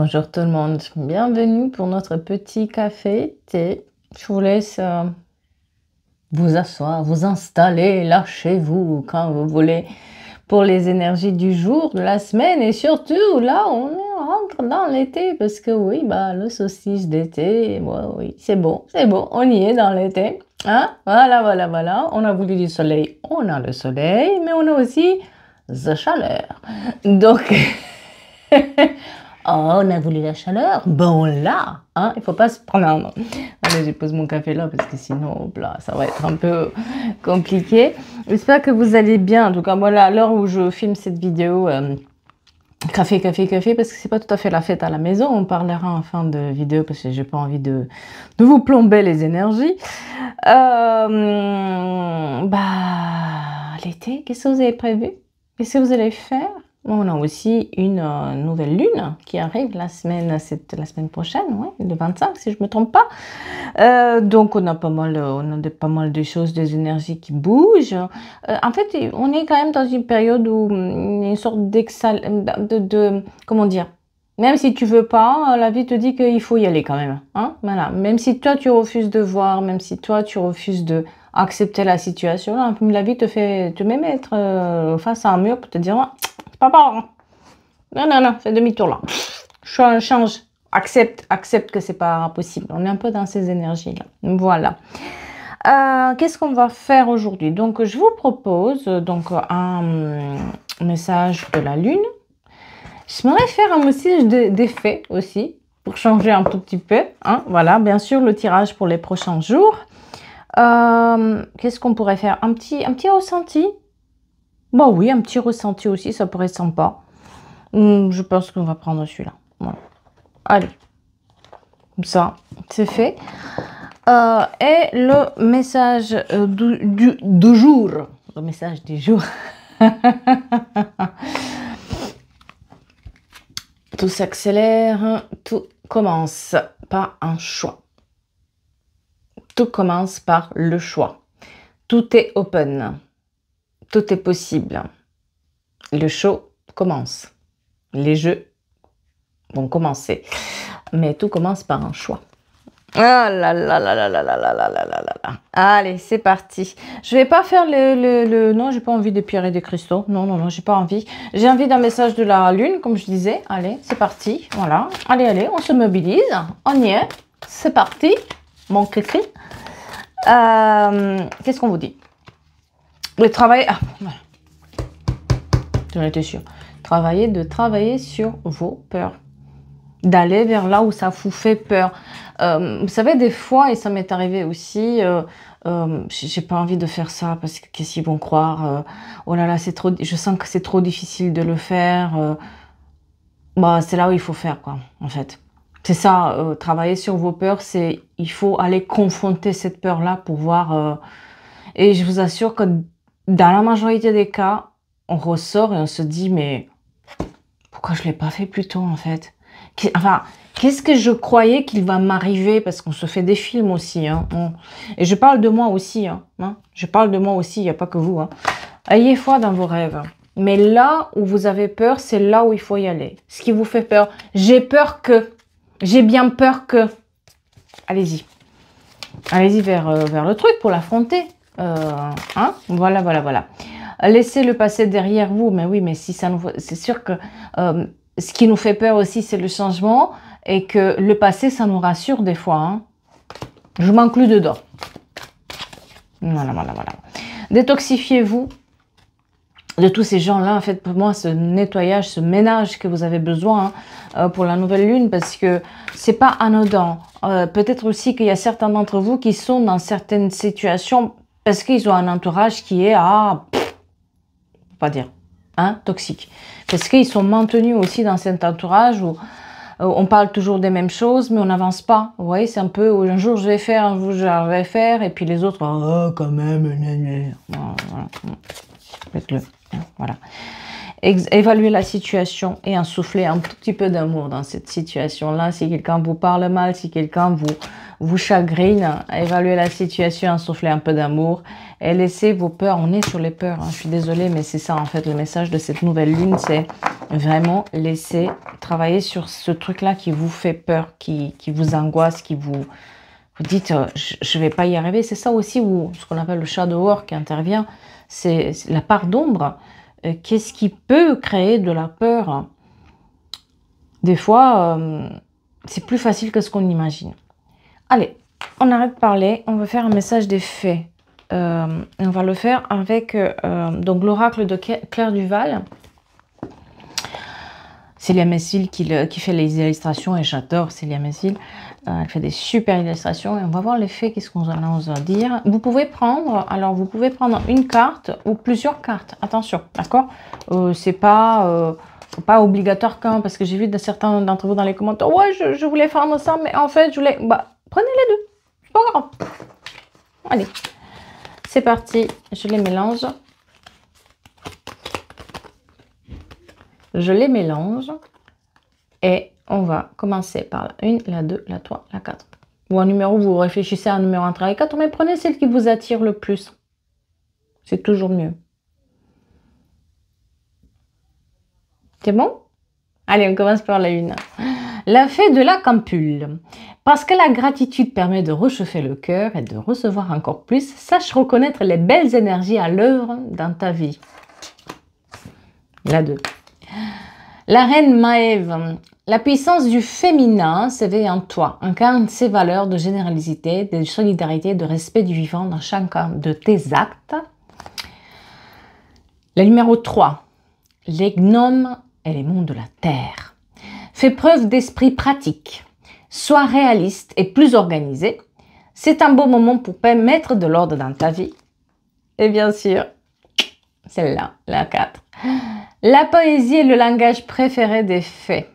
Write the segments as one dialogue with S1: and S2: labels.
S1: Bonjour tout le monde, bienvenue pour notre petit café thé. Je vous laisse vous asseoir, vous installer, lâchez-vous quand vous voulez pour les énergies du jour, de la semaine et surtout là on rentre dans l'été parce que oui, bah le saucisse d'été, oui, c'est bon, on y est dans l'été. Hein? Voilà, on a voulu du soleil, on a le soleil, mais on a aussi la chaleur. Donc... Oh, on a voulu la chaleur, bon là, hein, il faut pas se plaindre. Allez, je pose mon café là parce que sinon, là, ça va être un peu compliqué. J'espère que vous allez bien. En tout cas, voilà, à l'heure où je filme cette vidéo, café, parce que c'est pas tout à fait la fête à la maison. On parlera en fin de vidéo parce que j'ai pas envie de vous plomber les énergies. L'été, qu'est-ce que vous avez prévu? Qu'est-ce que vous allez faire? On a aussi une nouvelle lune qui arrive la semaine prochaine, ouais, le 25 si je ne me trompe pas. Donc on a pas mal de choses, des énergies qui bougent. En fait, on est quand même dans une période où il y a une sorte comment dire, même si tu veux pas, la vie te dit qu'il faut y aller quand même. Hein, voilà. Même si toi tu refuses de voir, même si toi tu refuses de accepter la situation, la vie te met mettre face à un mur pour te dire papa, non, fais demi-tour là. Change, accepte que c'est pas possible. On est un peu dans ces énergies-là. Voilà. Qu'est-ce qu'on va faire aujourd'hui? Donc, je vous propose un message de la Lune. J'aimerais faire un message d'effet aussi, pour changer un tout petit peu. Hein, voilà, bien sûr, le tirage pour les prochains jours. Qu'est-ce qu'on pourrait faire? Un petit ressenti? Bah oui, un petit ressenti aussi, ça pourrait être sympa. Je pense qu'on va prendre celui-là. Voilà. Allez. Comme ça, c'est fait. Et le message du jour. Le message du jour. Tout s'accélère. Tout commence par un choix. Tout commence par le choix. Tout est open. Tout est possible. Le show commence. Les jeux vont commencer. Mais tout commence par un choix. Ah là là là là là là là là là là là. Allez, c'est parti. Je vais pas faire Non, j'ai pas envie de pierres et des cristaux. Non, j'ai pas envie. J'ai envie d'un message de la Lune, comme je disais. Allez, c'est parti. Voilà. Allez, on se mobilise. On y est. C'est parti. Mon cri. Qu'est-ce qu'on vous dit? Le travail... Ah, voilà. J'en étais sûre. Travailler sur vos peurs. D'aller vers là où ça vous fait peur. Vous savez, des fois, et ça m'est arrivé aussi, j'ai pas envie de faire ça parce que qu'est-ce qu'ils vont croire? Oh là là, c'est trop, je sens que c'est trop difficile de le faire. C'est là où il faut faire, quoi, en fait. C'est ça, travailler sur vos peurs, c'est il faut aller confronter cette peur-là pour voir. Et je vous assure que dans la majorité des cas, on ressort et on se dit, mais pourquoi je ne l'ai pas fait plus tôt, en fait? Enfin, qu'est-ce que je croyais qu'il va m'arriver? Parce qu'on se fait des films aussi. Hein. Et je parle de moi aussi. Hein. Je parle de moi aussi, il n'y a pas que vous. Hein. Ayez foi dans vos rêves. Mais là où vous avez peur, c'est là où il faut y aller. Ce qui vous fait peur. J'ai peur que. J'ai bien peur que. Allez-y. Allez-y vers le truc pour l'affronter. Voilà. Laissez le passé derrière vous. Mais oui, mais si ça nous... C'est sûr que ce qui nous fait peur aussi, c'est le changement. Et que le passé, ça nous rassure des fois. Hein. Je m'inclus dedans. Voilà. Détoxifiez-vous de tous ces gens-là. En fait, pour moi, ce nettoyage, ce ménage que vous avez besoin pour la nouvelle lune. Parce que c'est pas anodin. Peut-être aussi qu'il y a certains d'entre vous qui sont dans certaines situations... Parce qu'ils ont un entourage qui est pas dire, toxique. Parce qu'ils sont maintenus aussi dans cet entourage où on parle toujours des mêmes choses, mais on n'avance pas. Vous voyez, c'est un peu, un jour je vais faire, un jour je vais faire, et puis les autres, quand même, voilà. Faites-le, voilà. Évaluer la situation et insouffler un tout petit peu d'amour dans cette situation-là. Si quelqu'un vous parle mal, si quelqu'un vous chagrine, évaluez la situation, insouffler un peu d'amour et laissez vos peurs. On est sur les peurs, hein. Je suis désolée, mais c'est ça en fait le message de cette nouvelle lune, c'est vraiment laisser travailler sur ce truc-là qui vous fait peur, qui vous angoisse, qui vous dites je vais pas y arriver. C'est ça aussi où ce qu'on appelle le shadow work qui intervient, c'est la part d'ombre. Qu'est-ce qui peut créer de la peur? Des fois, c'est plus facile que ce qu'on imagine. Allez, on arrête de parler. On va faire un message des faits. On va le faire avec donc l'oracle de Claire Duval. Célia Messil qui fait les illustrations et j'adore Célia Messil. Elle fait des super illustrations et on va voir les faits, qu'est-ce qu'on a à dire. Vous pouvez prendre, alors vous pouvez prendre une carte ou plusieurs cartes, attention, d'accord. C'est pas obligatoire quand, parce que j'ai vu certains d'entre vous dans les commentaires, ouais je voulais prendre ça, mais en fait je voulais, bah prenez les deux, c'est pas grave. Allez, c'est parti, je les mélange. Je les mélange et on va commencer par la 1, la 2, la 3, la 4. Ou un numéro, vous réfléchissez à un numéro entre les 4, mais prenez celle qui vous attire le plus. C'est toujours mieux. C'est bon? Allez, on commence par la 1. La fée de la Campule. Parce que la gratitude permet de réchauffer le cœur et de recevoir encore plus, sache reconnaître les belles énergies à l'œuvre dans ta vie. La 2. La reine Maëve. La puissance du féminin s'éveille en toi, incarne ses valeurs de générosité, de solidarité, de respect du vivant dans chacun de tes actes. La numéro 3, les gnomes et les mondes de la terre. Fais preuve d'esprit pratique, sois réaliste et plus organisé. C'est un beau moment pour mettre de l'ordre dans ta vie. Et bien sûr, celle-là, la 4. La poésie est le langage préféré des fées.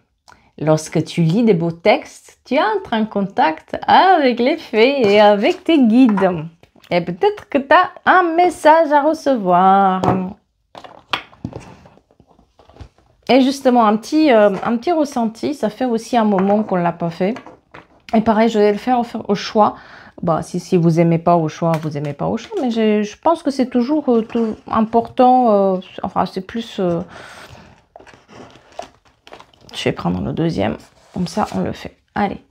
S1: Lorsque tu lis des beaux textes, tu entres en contact avec les fées et avec tes guides. Et peut-être que tu as un message à recevoir. Et justement, un petit ressenti, ça fait aussi un moment qu'on ne l'a pas fait. Et pareil, je vais le faire au choix. Bah, si vous n'aimez pas au choix, vous n'aimez pas au choix. Mais je pense que c'est toujours important. Enfin, c'est plus... Je vais prendre le deuxième. Comme ça, on le fait. Allez.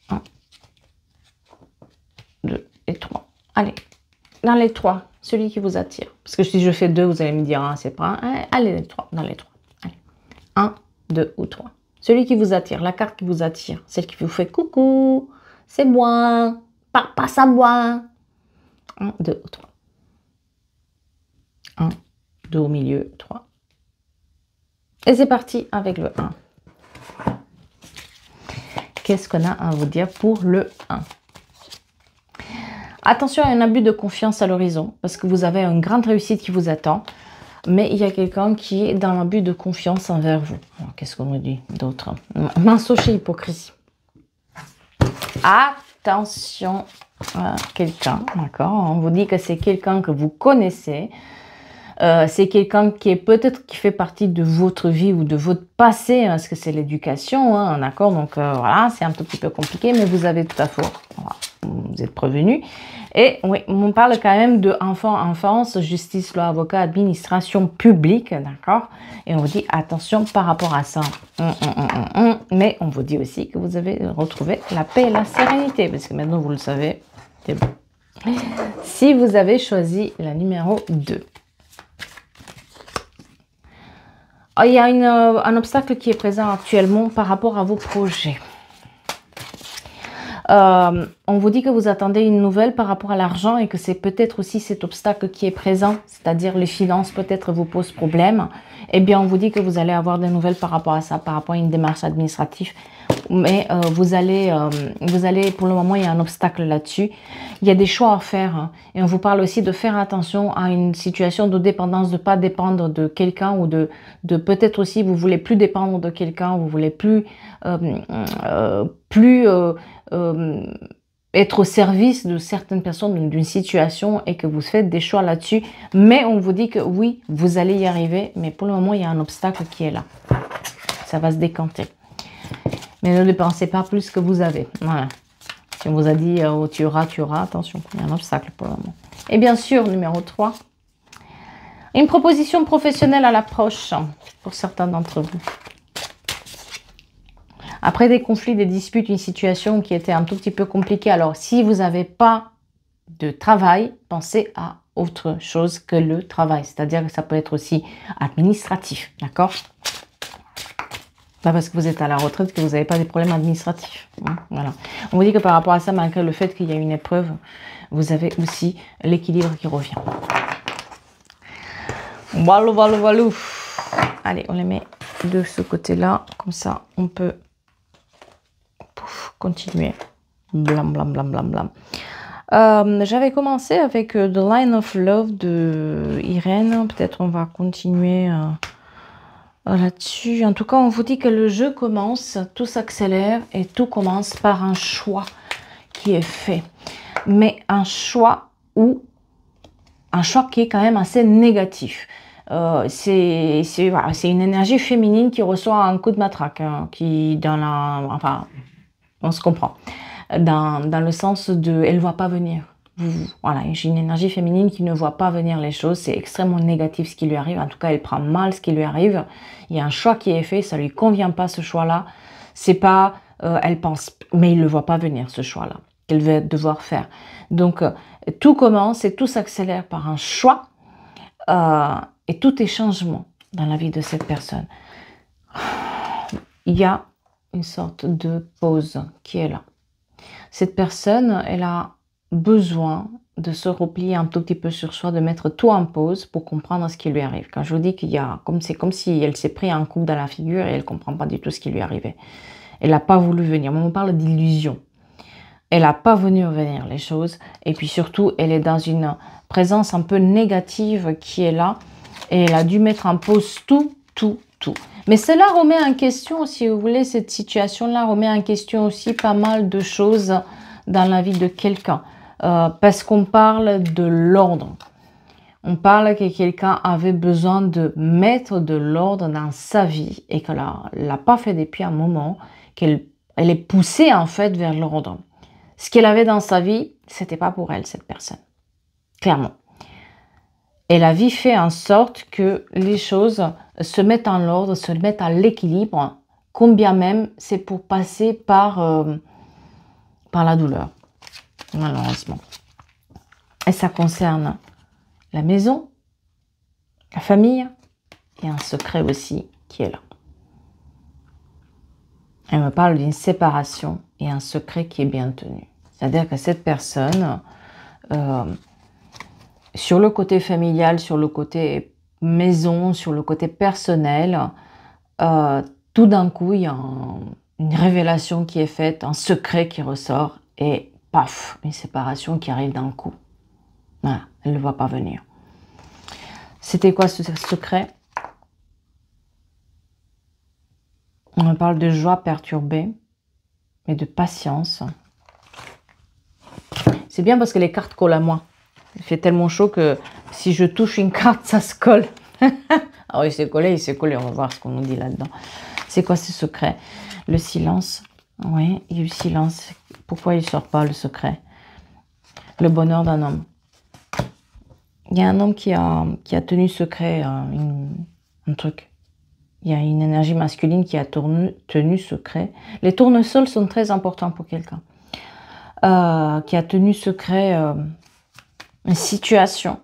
S1: 1, 2 et 3. Allez. Dans les 3, celui qui vous attire. Parce que si je fais 2, vous allez me dire, ah, c'est pas un. Allez, les 3. Dans les 3. Allez. 1, 2 ou 3. Celui qui vous attire, la carte qui vous attire. Celle qui vous fait coucou. C'est moi. Passe à moi. 1, 2 ou 3. 1, 2 au milieu, 3. Et c'est parti avec le 1. Qu'est-ce qu'on a à vous dire pour le 1? Attention à un abus de confiance à l'horizon, parce que vous avez une grande réussite qui vous attend, mais il y a quelqu'un qui est dans l'abus de confiance envers vous. Qu'est-ce qu'on nous dit d'autre? Mensonge et hypocrisie. Attention à quelqu'un, d'accord? On vous dit que c'est quelqu'un que vous connaissez. C'est quelqu'un qui est peut-être qui fait partie de votre vie ou de votre passé, hein, parce que c'est l'éducation, hein, d'accord? Donc voilà, c'est un tout petit peu compliqué, mais vous avez tout à fait, voilà, vous êtes prévenu. Et oui, on parle quand même de enfance, justice, loi, avocat, administration publique, d'accord? Et on vous dit attention par rapport à ça. Mais on vous dit aussi que vous avez retrouvé la paix et la sérénité, parce que maintenant vous le savez, c'est bon. Si vous avez choisi la numéro 2. Il y a un obstacle qui est présent actuellement par rapport à vos projets. On vous dit que vous attendez une nouvelle par rapport à l'argent et que c'est peut-être aussi cet obstacle qui est présent, c'est-à-dire les finances peut-être vous posent problème. Eh bien, on vous dit que vous allez avoir des nouvelles par rapport à ça, par rapport à une démarche administrative. Mais vous allez, pour le moment, il y a un obstacle là-dessus. Il y a des choix à faire. Hein, et on vous parle aussi de faire attention à une situation de dépendance, de ne pas dépendre de quelqu'un ou de peut-être aussi, vous voulez plus dépendre de quelqu'un, vous voulez plus être au service de certaines personnes, d'une situation et que vous faites des choix là-dessus. Mais on vous dit que oui, vous allez y arriver. Mais pour le moment, il y a un obstacle qui est là. Ça va se décanter. Mais ne dépensez pas plus que vous avez. Voilà. Si on vous a dit oh, tu auras, attention, il y a un obstacle pour le moment. Et bien sûr, numéro 3, une proposition professionnelle à l'approche pour certains d'entre vous. Après des conflits, des disputes, une situation qui était un tout petit peu compliquée. Alors, si vous n'avez pas de travail, pensez à autre chose que le travail. C'est-à-dire que ça peut être aussi administratif, d'accord? Pas parce que vous êtes à la retraite que vous n'avez pas des problèmes administratifs. Hein, voilà. On vous dit que par rapport à ça, malgré le fait qu'il y a une épreuve, vous avez aussi l'équilibre qui revient. Voilà, voilà, voilà. Allez, on les met de ce côté-là. Comme ça, on peut continuer. Blam, blam, blam, blam, blam. J'avais commencé avec The Line of Love de Irène. Peut-être on va continuer là-dessus. En tout cas, on vous dit que le jeu commence, tout s'accélère et tout commence par un choix qui est fait. Mais un choix qui est quand même assez négatif. C'est une énergie féminine qui reçoit un coup de matraque, hein, qui dans la... Enfin, on se comprend. Dans le sens de... Elle ne voit pas venir. Voilà, j'ai une énergie féminine qui ne voit pas venir les choses. C'est extrêmement négatif ce qui lui arrive. En tout cas, elle prend mal ce qui lui arrive. Il y a un choix qui est fait. Ça ne lui convient pas, ce choix-là. C'est pas... elle pense... Mais il ne le voit pas venir, ce choix-là, qu'elle va devoir faire. Donc, tout commence et tout s'accélère par un choix. Et tout est changement dans la vie de cette personne. Il y a une sorte de pause qui est là. Cette personne, elle a besoin de se replier un tout petit peu sur soi, de mettre tout en pause pour comprendre ce qui lui arrive. Quand je vous dis qu'il y a, c'est comme si elle s'est pris un coup dans la figure et elle ne comprend pas du tout ce qui lui arrivait. Elle n'a pas voulu venir. On parle d'illusion. Elle n'a pas voulu venir les choses. Et puis surtout, elle est dans une présence un peu négative qui est là. Et elle a dû mettre en pause tout. Mais cela remet en question, si vous voulez, cette situation-là remet en question aussi pas mal de choses dans la vie de quelqu'un. Parce qu'on parle de l'ordre. On parle que quelqu'un avait besoin de mettre de l'ordre dans sa vie et qu'elle ne l'a pas fait depuis un moment, qu'elle est poussée en fait vers l'ordre. Ce qu'elle avait dans sa vie, c'était pas pour elle, cette personne. Clairement. Et la vie fait en sorte que les choses se mettent en ordre, se mettent à l'équilibre, combien même c'est pour passer par la douleur, malheureusement. Et ça concerne la maison, la famille et un secret aussi qui est là. Elle me parle d'une séparation et un secret qui est bien tenu. C'est-à-dire que cette personne... sur le côté familial, sur le côté maison, sur le côté personnel, tout d'un coup, il y a une révélation qui est faite, un secret qui ressort et paf, une séparation qui arrive d'un coup. Voilà, elle ne le voit pas venir. C'était quoi ce secret? On me parle de joie perturbée et de patience. C'est bien parce que les cartes collent à moi. Il fait tellement chaud que si je touche une carte, ça se colle. Ah oui, il s'est collé, on va voir ce qu'on nous dit là-dedans. C'est quoi ce secret? Le silence. Oui, il y a eu le silence. Pourquoi il ne sort pas le secret? Le bonheur d'un homme. Il y a un homme qui a tenu secret un truc. Il y a une énergie masculine qui a tenu secret. Les tournesols sont très importants pour quelqu'un. Qui a tenu secret... une situation.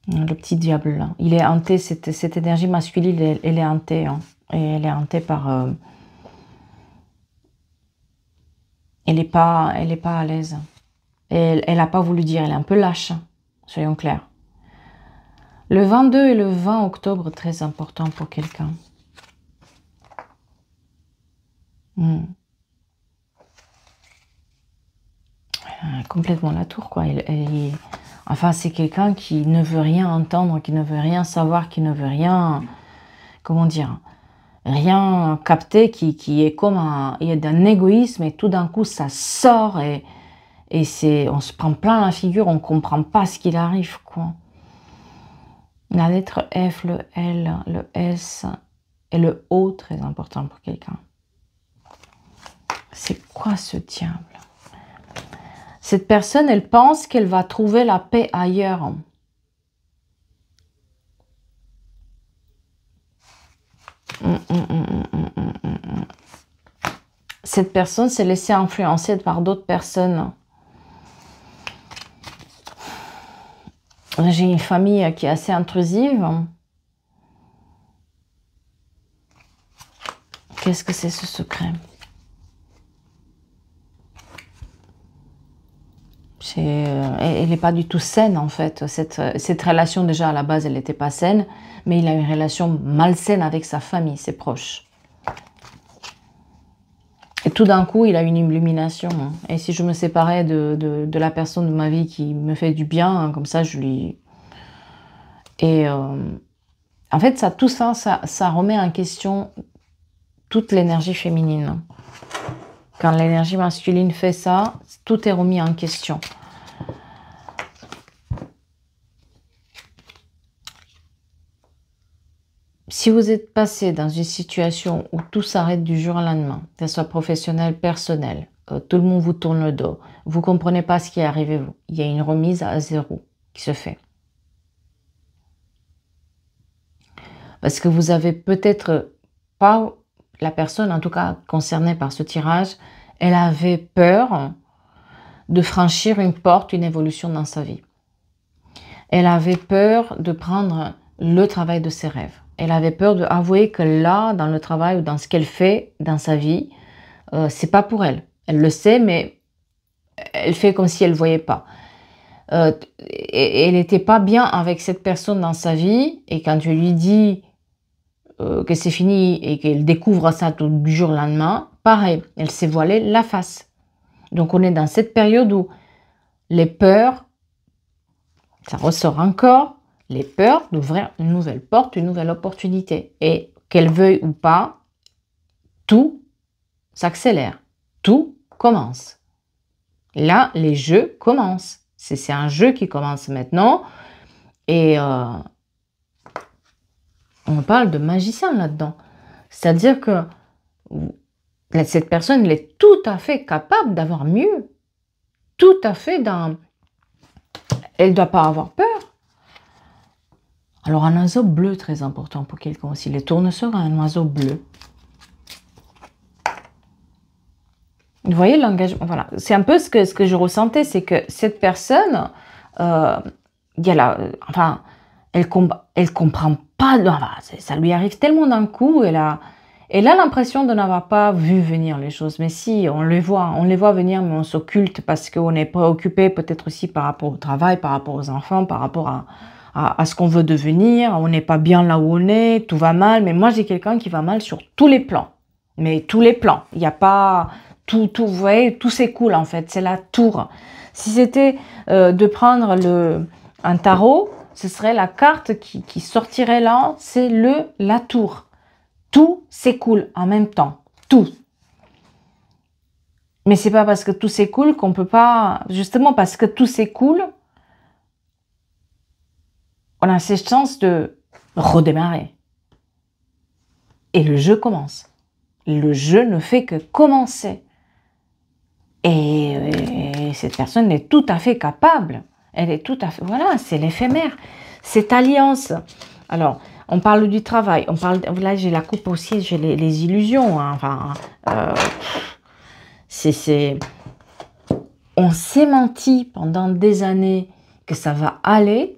S1: Le petit diable là. Il est hanté, cette énergie masculine, elle est hantée. Hein, et elle est hantée par... elle n'est pas à l'aise. Elle n'a pas voulu dire, elle est un peu lâche. Soyons clairs. Le 22 et le 20 octobre, très important pour quelqu'un. Complètement la tour, quoi. Enfin, c'est quelqu'un qui ne veut rien entendre, qui ne veut rien savoir, qui ne veut rien... Comment dire? rien capté, qui est comme il y a d'un égoïsme et tout d'un coup ça sort et on se prend plein la figure, on comprend pas ce qu'il arrive, quoi. La lettre F, le L, le S et le O, très important pour quelqu'un. C'est quoi ce diable? Cette personne, elle pense qu'elle va trouver la paix ailleurs. Cette personne s'est laissée influencer par d'autres personnes. J'ai une famille qui est assez intrusive. Qu'est-ce que c'est ce secret? Elle n'est pas du tout saine en fait. Cette relation déjà à la base, elle n'était pas saine, mais il a une relation malsaine avec sa famille, ses proches. Et tout d'un coup, il a une illumination. Et si je me séparais de la personne de ma vie qui me fait du bien, comme ça, je lui... Et en fait, tout ça, ça remet en question toute l'énergie féminine. Quand l'énergie masculine fait ça, tout est remis en question. Si vous êtes passé dans une situation où tout s'arrête du jour au lendemain, que ce soit professionnel, personnel, tout le monde vous tourne le dos, vous ne comprenez pas ce qui est arrivé, il y a une remise à zéro qui se fait. Parce que vous avez peut-être pas, la personne en tout cas concernée par ce tirage, elle avait peur de franchir une porte, une évolution dans sa vie. Elle avait peur de prendre le travail de ses rêves. Elle avait peur d'avouer que là, dans le travail ou dans ce qu'elle fait dans sa vie, c'est pas pour elle. Elle le sait, mais elle fait comme si elle ne voyait pas. Elle n'était pas bien avec cette personne dans sa vie, et quand tu lui dis que c'est fini et qu'elle découvre ça tout du jour au lendemain, pareil, elle s'est voilée la face. Donc on est dans cette période où les peurs, ça ressort encore, les peurs d'ouvrir une nouvelle porte, une nouvelle opportunité. Et qu'elle veuille ou pas, tout s'accélère, tout commence. Là, les jeux commencent. C'est un jeu qui commence maintenant. Et on parle de magicien là-dedans. C'est-à-dire que cette personne, elle est tout à fait capable d'avoir mieux. Tout à fait dans... Elle ne doit pas avoir peur. Alors, un oiseau bleu, très important pour quelqu'un aussi. Les tournesols, un oiseau bleu. Vous voyez l'engagement, voilà. C'est un peu ce que je ressentais, c'est que cette personne, enfin, elle comprend pas, ça lui arrive tellement d'un coup, elle a l'impression de n'avoir pas vu venir les choses. Mais si, on les voit venir, mais on s'occulte parce qu'on est préoccupé peut-être aussi par rapport au travail, par rapport aux enfants, par rapport à ce qu'on veut devenir. On n'est pas bien là où on est, tout va mal. Mais moi, j'ai quelqu'un qui va mal sur tous les plans. Mais tous les plans. Il n'y a pas... Tout, vous voyez, tout s'écoule en fait, c'est la tour. Si c'était de prendre un tarot, ce serait la carte qui sortirait là, c'est la tour. Tout s'écoule en même temps, tout. Mais c'est pas parce que tout s'écoule qu'on peut pas, justement parce que tout s'écoule, on a cette chance de redémarrer. Et le jeu commence. Le jeu ne fait que commencer. Et cette personne est tout à fait capable. Elle est tout à fait... Voilà, c'est l'éphémère. Cette alliance. Alors, on parle du travail. On parle... Là, j'ai la coupe aussi, j'ai les illusions. Hein. Enfin, on s'est menti pendant des années que ça va aller.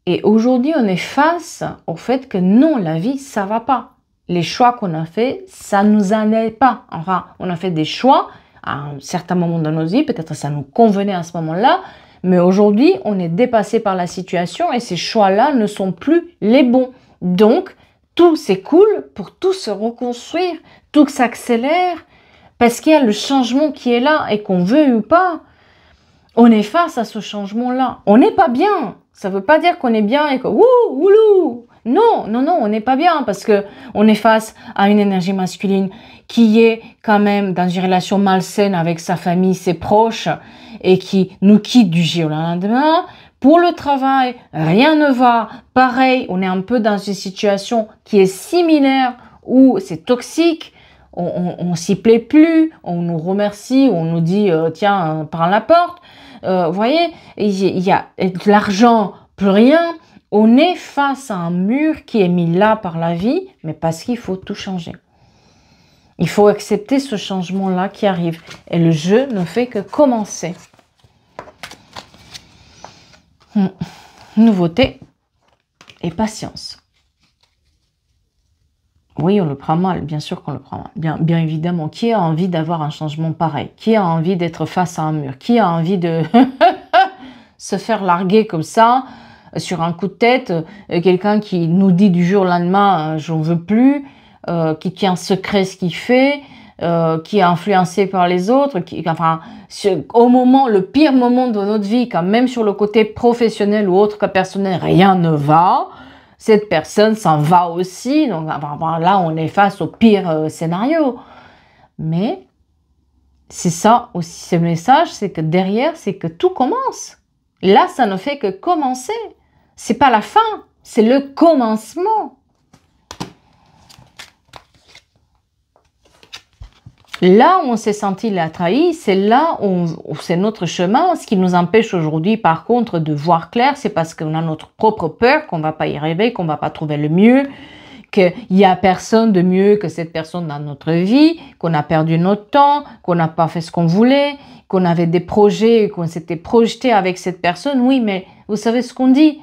S1: Et aujourd'hui, on est face au fait que non, la vie, ça va pas. Les choix qu'on a fait, ça nous en est pas. Enfin, on a fait des choix à un certain moment de nos vies, peut-être ça nous convenait à ce moment-là, mais aujourd'hui, on est dépassé par la situation et ces choix-là ne sont plus les bons. Donc, tout s'écoule pour tout se reconstruire, tout s'accélère, parce qu'il y a le changement qui est là et qu'on veut ou pas, on est face à ce changement-là. On n'est pas bien. Ça ne veut pas dire qu'on est bien et que ouloulou. Non, non, non, on n'est pas bien parce que on est face à une énergie masculine qui est quand même dans une relation malsaine avec sa famille, ses proches et qui nous quitte du jour au lendemain. Pour le travail, rien ne va. Pareil, on est un peu dans une situation qui est similaire où c'est toxique. On s'y plaît plus, on nous remercie, on nous dit tiens, prends la porte. Vous voyez, il y a de l'argent, plus rien. On est face à un mur qui est mis là par la vie, mais parce qu'il faut tout changer. Il faut accepter ce changement-là qui arrive. Et le jeu ne fait que commencer. Nouveauté et patience. Oui, on le prend mal, bien sûr qu'on le prend mal. Bien évidemment, qui a envie d'avoir un changement pareil? Qui a envie d'être face à un mur? Qui a envie de se faire larguer comme ça, sur un coup de tête? Quelqu'un qui nous dit du jour au lendemain, j'en veux plus, qui tient secret ce qu'il fait, qui est influencé par les autres, enfin, au moment, le pire moment de notre vie, quand même sur le côté professionnel ou autre que personnel, rien ne va. Cette personne s'en va aussi, donc là on est face au pire scénario. Mais c'est ça aussi, ce message, c'est que derrière, c'est que tout commence. Là, ça ne fait que commencer. C'est pas la fin, c'est le commencement. Là où on s'est senti la trahi, c'est là où c'est notre chemin. Ce qui nous empêche aujourd'hui, par contre, de voir clair, c'est parce qu'on a notre propre peur, qu'on ne va pas y arriver, qu'on ne va pas trouver le mieux, qu'il n'y a personne de mieux que cette personne dans notre vie, qu'on a perdu notre temps, qu'on n'a pas fait ce qu'on voulait, qu'on avait des projets, qu'on s'était projeté avec cette personne. Oui, mais vous savez ce qu'on dit?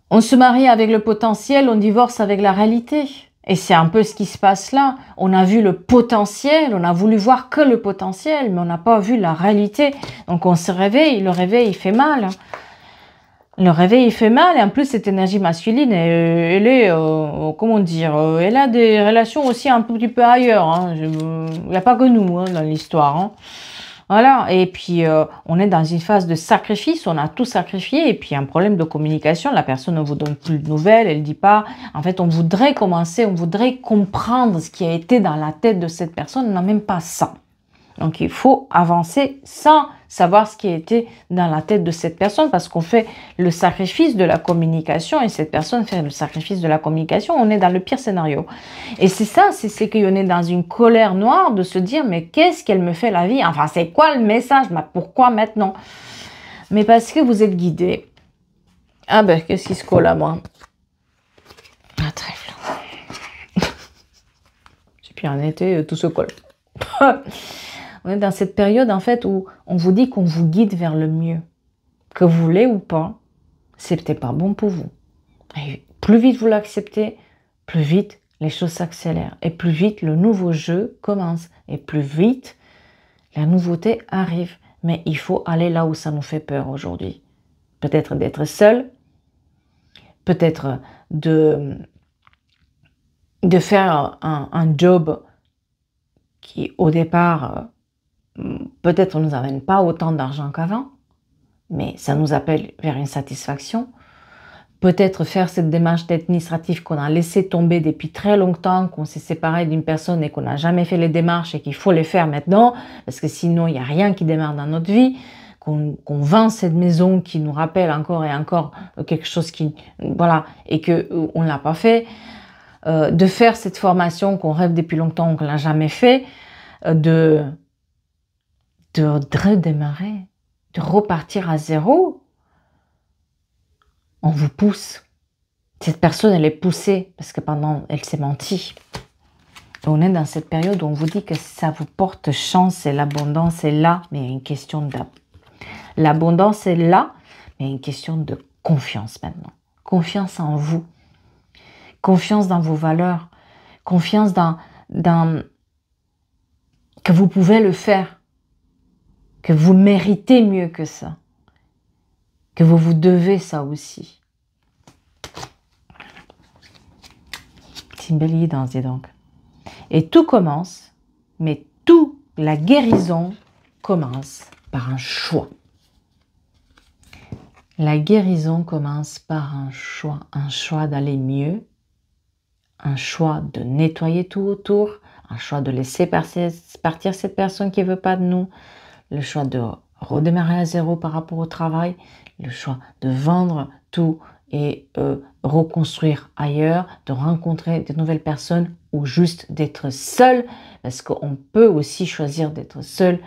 S1: On se marie avec le potentiel, on divorce avec la réalité. Et c'est un peu ce qui se passe là. On a vu le potentiel, on a voulu voir que le potentiel, mais on n'a pas vu la réalité. Donc on se réveille, le réveil il fait mal. Le réveil il fait mal, et en plus cette énergie masculine, elle est, comment dire, elle a des relations aussi un petit peu ailleurs. Hein. Il n'y a pas que nous hein, dans l'histoire. Hein. Voilà, et puis on est dans une phase de sacrifice, on a tout sacrifié, et puis un problème de communication, la personne ne vous donne plus de nouvelles, elle ne dit pas, en fait on voudrait commencer, on voudrait comprendre ce qui a été dans la tête de cette personne, on n'a même pas ça. Donc il faut avancer sans savoir ce qui a été dans la tête de cette personne, parce qu'on fait le sacrifice de la communication et cette personne fait le sacrifice de la communication, on est dans le pire scénario. Et c'est ça, c'est qu'on est dans une colère noire de se dire mais qu'est-ce qu'elle me fait la vie? Enfin c'est quoi le message? Pourquoi maintenant? Mais parce que vous êtes guidé. Ah ben qu'est-ce qui se colle à moi? Un trèfle. Et puis en été tout se colle. On est dans cette période, en fait, où on vous dit qu'on vous guide vers le mieux. Que vous voulez ou pas, c'est peut-être pas bon pour vous. Et plus vite vous l'acceptez, plus vite les choses s'accélèrent. Et plus vite le nouveau jeu commence. Et plus vite la nouveauté arrive. Mais il faut aller là où ça nous fait peur aujourd'hui. Peut-être d'être seul, peut-être de faire un job qui, au départ, peut-être ne nous amène pas autant d'argent qu'avant, mais ça nous appelle vers une satisfaction. Peut-être faire cette démarche administrative qu'on a laissé tomber depuis très longtemps, qu'on s'est séparé d'une personne et qu'on n'a jamais fait les démarches et qu'il faut les faire maintenant, parce que sinon il n'y a rien qui démarre dans notre vie, qu'on vend cette maison qui nous rappelle encore et encore quelque chose qui, voilà, et qu'on ne l'a pas fait, de faire cette formation qu'on rêve depuis longtemps, qu'on n'a jamais fait, de redémarrer, de repartir à zéro. On vous pousse. Cette personne, elle est poussée parce que pendant, elle s'est menti. Et on est dans cette période où on vous dit que ça vous porte chance et l'abondance est là, mais il y a une question l'abondance est là, mais il y a une question de confiance maintenant. Confiance en vous. Confiance dans vos valeurs. Confiance dans que vous pouvez le faire. Que vous méritez mieux que ça, que vous vous devez ça aussi. C'est une belle guidance, dis donc. Et tout commence, mais la guérison commence par un choix. La guérison commence par un choix d'aller mieux, un choix de nettoyer tout autour, un choix de laisser partir cette personne qui ne veut pas de nous, le choix de redémarrer à zéro par rapport au travail, le choix de vendre tout et reconstruire ailleurs, de rencontrer de nouvelles personnes ou juste d'être seul, parce qu'on peut aussi choisir d'être seul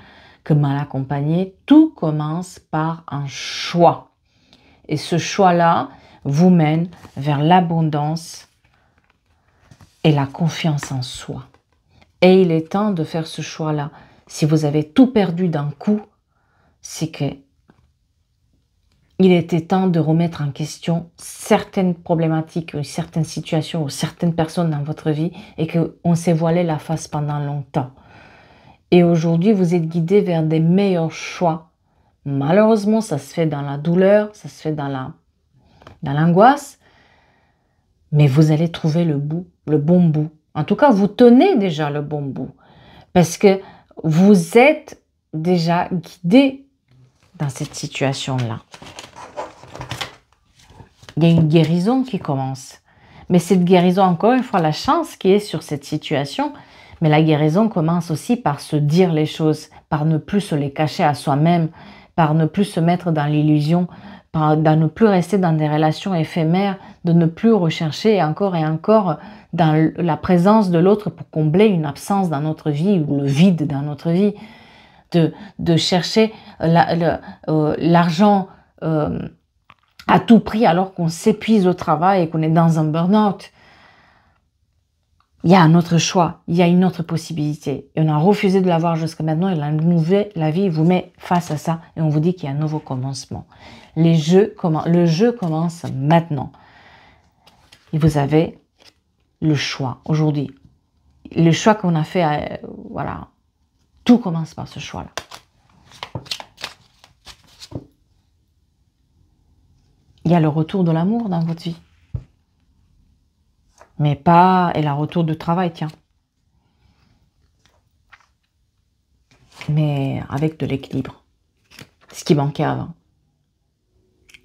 S1: que mal accompagné. Tout commence par un choix. Et ce choix-là vous mène vers l'abondance et la confiance en soi. Et il est temps de faire ce choix-là. Si vous avez tout perdu d'un coup, c'est que il était temps de remettre en question certaines problématiques, ou certaines situations, ou certaines personnes dans votre vie, et qu'on s'est voilé la face pendant longtemps. Et aujourd'hui, vous êtes guidé vers des meilleurs choix. Malheureusement, ça se fait dans la douleur, ça se fait dans l'angoisse, mais vous allez trouver le bon bout. En tout cas, vous tenez déjà le bon bout, parce que vous êtes déjà guidé dans cette situation-là. Il y a une guérison qui commence. Mais cette guérison, encore une fois, la chance qui est sur cette situation, mais la guérison commence aussi par se dire les choses, par ne plus se les cacher à soi-même, par ne plus se mettre dans l'illusion, par ne plus rester dans des relations éphémères, de ne plus rechercher encore et encore dans la présence de l'autre pour combler une absence dans notre vie ou le vide dans notre vie, de chercher l'argent à tout prix alors qu'on s'épuise au travail et qu'on est dans un burn-out. Il y a un autre choix, il y a une autre possibilité. Et on a refusé de l'avoir jusqu'à maintenant et la vie vous met face à ça et on vous dit qu'il y a un nouveau commencement. Le jeu commence maintenant. Et vous avez le choix aujourd'hui. Le choix qu'on a fait, voilà, tout commence par ce choix-là. Il y a le retour de l'amour dans votre vie. Mais pas... Et le retour du travail, tiens. Mais avec de l'équilibre. Ce qui manquait avant.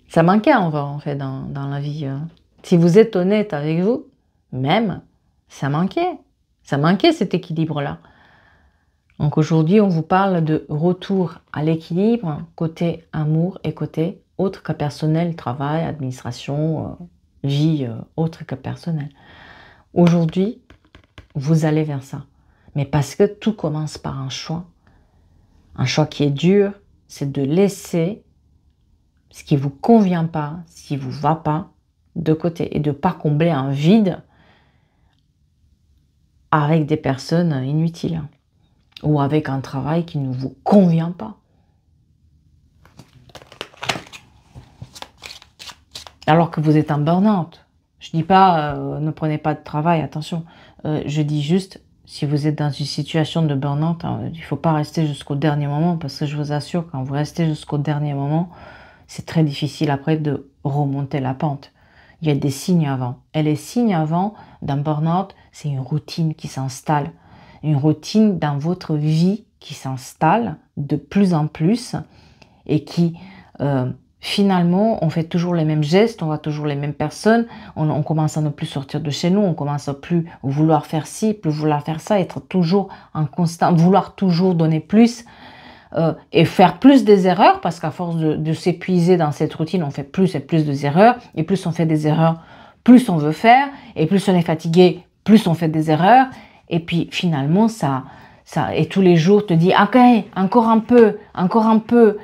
S1: Ça manquait avant, en fait, dans la vie. Si vous êtes honnête avec vous, même, ça manquait. Ça manquait cet équilibre-là. Donc aujourd'hui, on vous parle de retour à l'équilibre, côté amour et côté autre que personnel, travail, administration, vie autre que personnel. Aujourd'hui, vous allez vers ça. Mais parce que tout commence par un choix. Un choix qui est dur, c'est de laisser ce qui ne vous convient pas, ce qui ne vous va pas, de côté. Et de ne pas combler un vide avec des personnes inutiles. Ou avec un travail qui ne vous convient pas. Alors que vous êtes en burn-out. Je ne dis pas ne prenez pas de travail, attention. Je dis juste, si vous êtes dans une situation de burn-out, il ne faut pas rester jusqu'au dernier moment, parce que je vous assure, quand vous restez jusqu'au dernier moment, c'est très difficile après de remonter la pente. Il y a des signes avant. Et les signes avant d'un burn-out, c'est une routine qui s'installe. Une routine dans votre vie qui s'installe de plus en plus et qui... finalement, on fait toujours les mêmes gestes, on voit toujours les mêmes personnes, on commence à ne plus sortir de chez nous, on commence à plus vouloir faire ci, plus vouloir faire ça, être toujours en constant, vouloir toujours donner plus et faire plus des erreurs, parce qu'à force de s'épuiser dans cette routine, on fait plus et plus des erreurs, et plus on fait des erreurs, plus on veut faire, et plus on est fatigué, plus on fait des erreurs, et puis finalement, ça et tous les jours te dit, ok, encore un peu, encore un peu.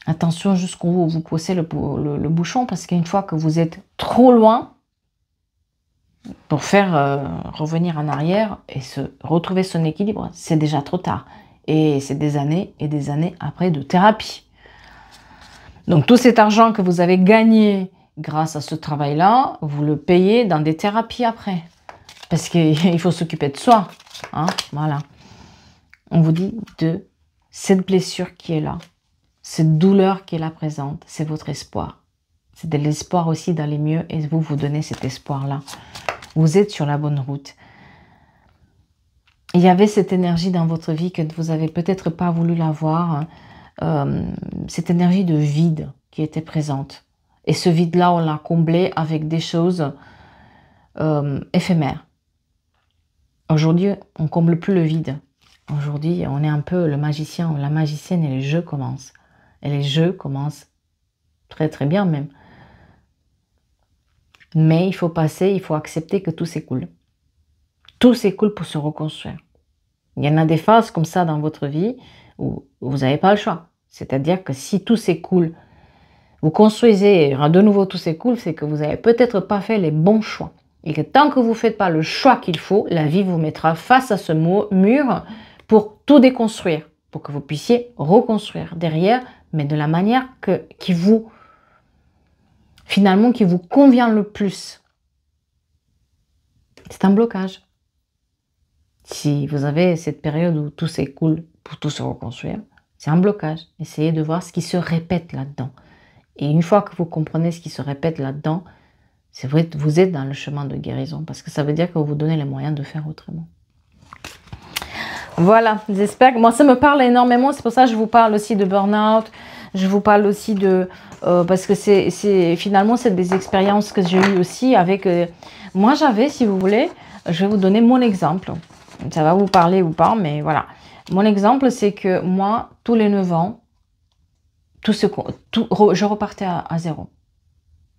S1: Attention jusqu'où vous poussez le bouchon, parce qu'une fois que vous êtes trop loin, pour faire revenir en arrière et retrouver son équilibre, c'est déjà trop tard. Et c'est des années et des années après de thérapie. Donc tout cet argent que vous avez gagné grâce à ce travail-là, vous le payez dans des thérapies après. Parce qu'il faut s'occuper de soi. Hein, voilà. On vous dit de cette blessure qui est là. Cette douleur qui est là présente, c'est votre espoir. C'est de l'espoir aussi d'aller mieux et vous donnez cet espoir-là. Vous êtes sur la bonne route. Il y avait cette énergie dans votre vie que vous n'avez peut-être pas voulu la voir. cette énergie de vide qui était présente. Et ce vide-là, on l'a comblé avec des choses éphémères. Aujourd'hui, on comble plus le vide. Aujourd'hui, on est un peu le magicien ou la magicienne et les jeux commencent. Et les jeux commencent très très bien même. Mais il faut passer, il faut accepter que tout s'écoule. Tout s'écoule pour se reconstruire. Il y en a des phases comme ça dans votre vie où vous n'avez pas le choix. C'est-à-dire que si tout s'écoule, vous construisez et de nouveau tout s'écoule, c'est que vous n'avez peut-être pas fait les bons choix. Et que tant que vous ne faites pas le choix qu'il faut, la vie vous mettra face à ce mur pour tout déconstruire, pour que vous puissiez reconstruire derrière, mais de la manière qui vous convient le plus. C'est un blocage. Si vous avez cette période où tout s'écoule pour tout se reconstruire, c'est un blocage. Essayez de voir ce qui se répète là-dedans. Et une fois que vous comprenez ce qui se répète là-dedans, c'est vrai que vous êtes dans le chemin de guérison, parce que ça veut dire que vous vous donnez les moyens de faire autrement. Voilà, j'espère que moi ça me parle énormément, c'est pour ça que je vous parle aussi de burn-out, je vous parle aussi de... parce que finalement c'est des expériences que j'ai eues aussi avec... moi j'avais, si vous voulez, je vais vous donner mon exemple. Ça va vous parler ou pas, mais voilà. Mon exemple, c'est que moi, tous les 9 ans, je repartais à zéro.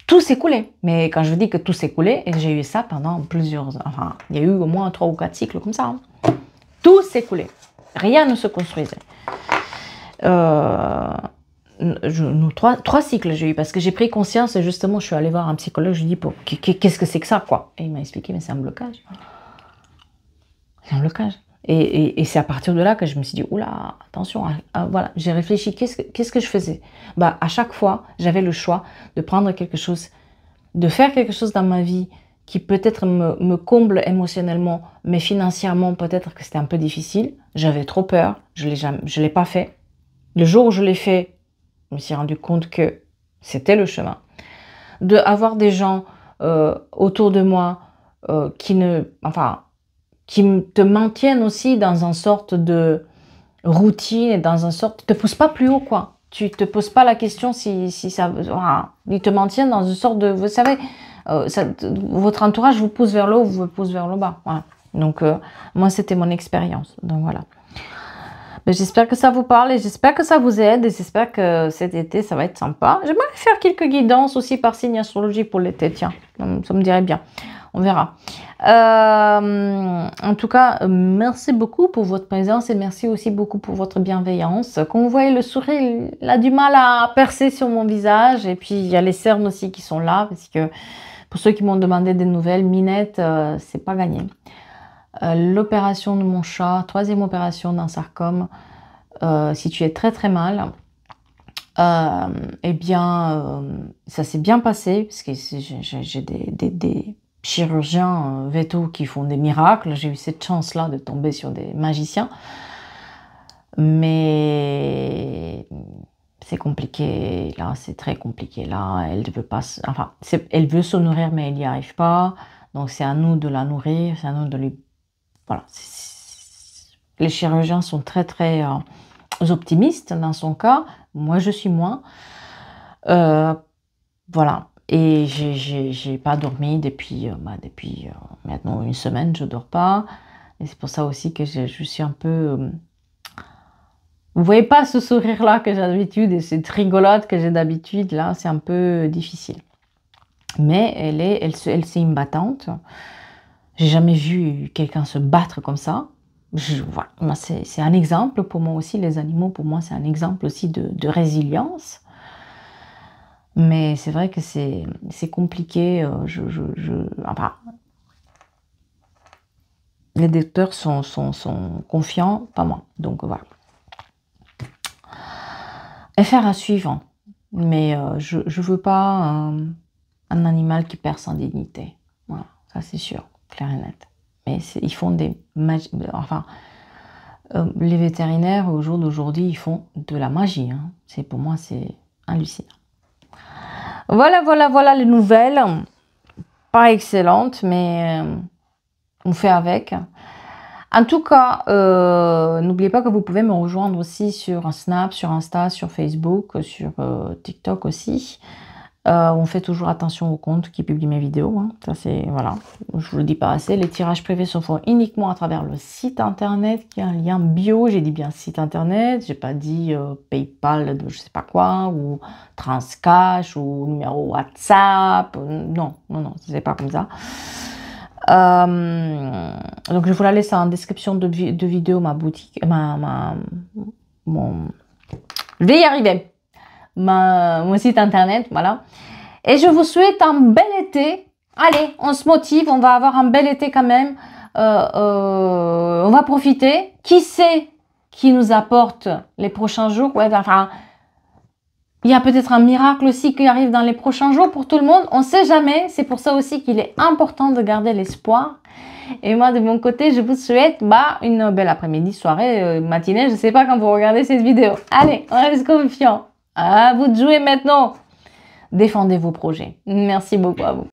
S1: Tout s'écoulait. Mais quand je vous dis que tout s'écoulait, et j'ai eu ça pendant plusieurs... Enfin, il y a eu au moins 3 ou 4 cycles comme ça. Hein. Tout s'écoulait. Rien ne se construisait. 3 cycles j'ai eu, parce que j'ai pris conscience, et justement, je suis allée voir un psychologue, je lui ai dit, qu'est-ce que c'est que ça, quoi? Et il m'a expliqué, mais c'est un blocage. C'est un blocage. Et c'est à partir de là que je me suis dit, oula, attention, voilà, j'ai réfléchi, qu'est-ce que je faisais? Bah, à chaque fois, j'avais le choix de prendre quelque chose, de faire quelque chose dans ma vie qui peut-être me comble émotionnellement, mais financièrement, peut-être que c'était un peu difficile. J'avais trop peur, je ne l'ai pas fait. Le jour où je l'ai fait, je me suis rendu compte que c'était le chemin. D'avoir des gens autour de moi qui te maintiennent aussi dans une sorte de routine et dans une sorte... Tu ne te pousses pas plus haut, quoi. Tu ne te poses pas la question si ça... Voilà. Ils te maintiennent dans une sorte de... Vous savez, votre entourage vous pousse vers le haut, vous pousse vers le bas. Voilà. Donc, moi, c'était mon expérience. Donc, voilà. J'espère que ça vous parle et j'espère que ça vous aide et j'espère que cet été, ça va être sympa. J'aimerais faire quelques guidances aussi par signe astrologie pour l'été, tiens. Ça me dirait bien. On verra. En tout cas, merci beaucoup pour votre présence et merci aussi beaucoup pour votre bienveillance. Comme vous voyez, le sourire, il a du mal à percer sur mon visage. Et puis, il y a les cernes aussi qui sont là. Parce que pour ceux qui m'ont demandé des nouvelles, Minette, c'est pas gagné. L'opération de mon chat, 3e opération d'un sarcome, situé très très mal. Eh bien, ça s'est bien passé parce que j'ai des chirurgiens vétos qui font des miracles. J'ai eu cette chance-là de tomber sur des magiciens. Mais c'est compliqué. Là, c'est très compliqué. Là, elle ne veut pas... Enfin, elle veut se nourrir, mais elle n'y arrive pas. Donc, c'est à nous de la nourrir. C'est à nous de lui... Voilà. Les chirurgiens sont très, très optimistes dans son cas. Moi, je suis moins. Voilà. Et j'ai pas dormi depuis maintenant 1 semaine, je dors pas. Et c'est pour ça aussi que je suis un peu... Vous voyez pas ce sourire-là que j'ai d'habitude et cette rigolade que j'ai d'habitude, là, c'est un peu difficile. Mais elle c'est une battante. J'ai jamais vu quelqu'un se battre comme ça. Voilà, c'est un exemple pour moi aussi, les animaux, pour moi, c'est un exemple aussi de résilience. Mais c'est vrai que c'est compliqué. Enfin, les docteurs sont confiants, pas moi. Donc voilà. Affaire à suivre. Mais je ne veux pas un animal qui perd sa dignité. Voilà, ça c'est sûr, clair et net. Mais ils font des... Enfin, les vétérinaires, au jour d'aujourd'hui, ils font de la magie. Hein. Pour moi, c'est hallucinant. Voilà les nouvelles. Pas excellentes, mais on fait avec. En tout cas, n'oubliez pas que vous pouvez me rejoindre aussi sur Snap, sur Insta, sur Facebook, sur TikTok aussi. On fait toujours attention aux comptes qui publient mes vidéos. Hein. Ça, c'est, voilà, je vous le dis pas assez. Les tirages privés se font uniquement à travers le site internet qui a un lien bio. J'ai dit bien site internet, j'ai pas dit PayPal de je sais pas quoi, ou Transcash, ou numéro WhatsApp. Non, non, non, c'est pas comme ça. Donc je vous la laisse en description de vidéo, ma boutique, je vais y arriver, mon site internet, voilà. Et je vous souhaite un bel été. Allez, on se motive, on va avoir un bel été quand même. On va profiter. Qui sait qui nous apporte les prochains jours? Ouais, enfin, il y a peut-être un miracle aussi qui arrive dans les prochains jours pour tout le monde. On ne sait jamais. C'est pour ça aussi qu'il est important de garder l'espoir. Et moi, de mon côté, je vous souhaite une belle après-midi, soirée, matinée. Je ne sais pas quand vous regardez cette vidéo. Allez, on reste confiant. À vous de jouer maintenant. Défendez vos projets. Merci beaucoup à vous.